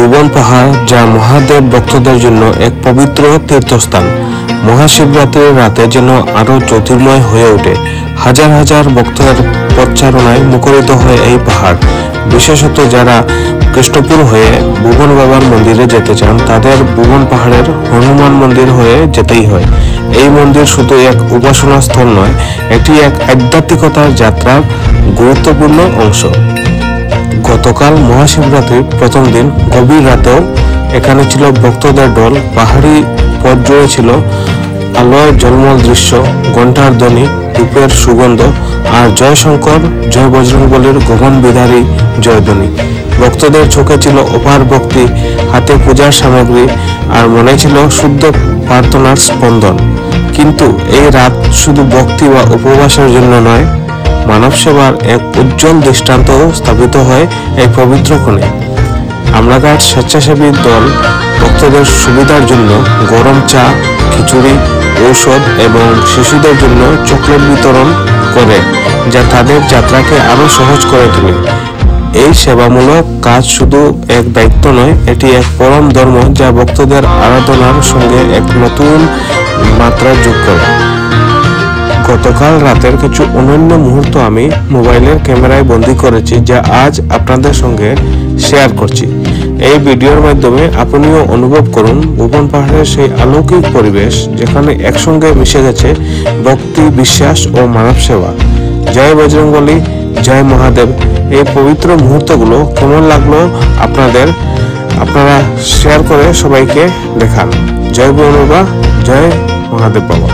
ভুবন পাহাড়, যা মহাদেব ভক্তদের জন্য এক পবিত্র তীর্থস্থান। মহাশিবরাত্রির রাতে যেন আরো জ্যোতির্ময় হয়ে ওঠে। হাজার হাজার ভক্তের পদচারণায় মুখরিত হয় এই পাহাড়। বিশেষত যারা কৃষ্ণপুর হয়ে ভুবন বাবার মন্দিরে যেতে চান, তাদের ভুবন পাহাড়ের হনুমান মন্দির হয়ে যেতেই হয়। এই মন্দির শুধু এক উপাসনা স্থল নয়, এটি এক আধ্যাত্মিকতার যাত্রার গুরুত্বপূর্ণ অংশ। গতকাল মহাশিবরাত্রির প্রথম দিন গভীর রাতেও এখানে ছিল ভক্তদের ঢল। পাহাড়ি পথ জুড়ে ছিল আলোয় ঝলমল দৃশ্য, ঘণ্টার ধ্বনি, ধূপের সুগন্ধ আর জয়শঙ্কর জয় বজরংবলীর গগন বিধারী জয়ধ্বনি। ভক্তদের চোখে ছিল অপার ভক্তি, হাতে পূজার সামগ্রী আর মনে ছিল শুদ্ধ প্রার্থনার স্পন্দন। কিন্তু এই রাত শুধু ভক্তি বা উপবাসের জন্য নয়, মানব সেবার এক উজ্জ্বল দৃষ্টান্ত স্থাপিত হয় এই পবিত্র ক্ষণে। আমলাঘাট স্বেচ্ছাসেবী দল ভক্তদের সুবিধার জন্য গরম চা, খিচুড়ি, ঔষধ এবং শিশুদের জন্য চকলেট বিতরণ করে, যা তাদের যাত্রাকে আরো সহজ করে তোলে। এই সেবামূলক কাজ শুধু এক দায়িত্ব নয়, এটি এক পরম ধর্ম যা ভক্তদের আরাধনার সঙ্গে এক নতুন মাত্রা যোগ করে। গতকাল রাতের কিছু অনন্য মুহূর্ত আমি মোবাইলের ক্যামেরায় বন্দী করেছি, যা আজ আপনাদের সঙ্গে শেয়ার করছি। এই ভিডিওর মাধ্যমে আপনিও অনুভব করুন ভুবন পাহাড়ের সেই অলৌকিক পরিবেশ, যেখানে একসঙ্গে মিশে গেছে ভক্তি, বিশ্বাস ও মানব সেবা। জয় বজরংবলী, জয় মহাদেব। এই পবিত্র মুহূর্তগুলো কেমন লাগলো আপনারা শেয়ার করে সবাইকে দেখান। জয় ভুবন বাবা, জয় মহাদেব বাবা।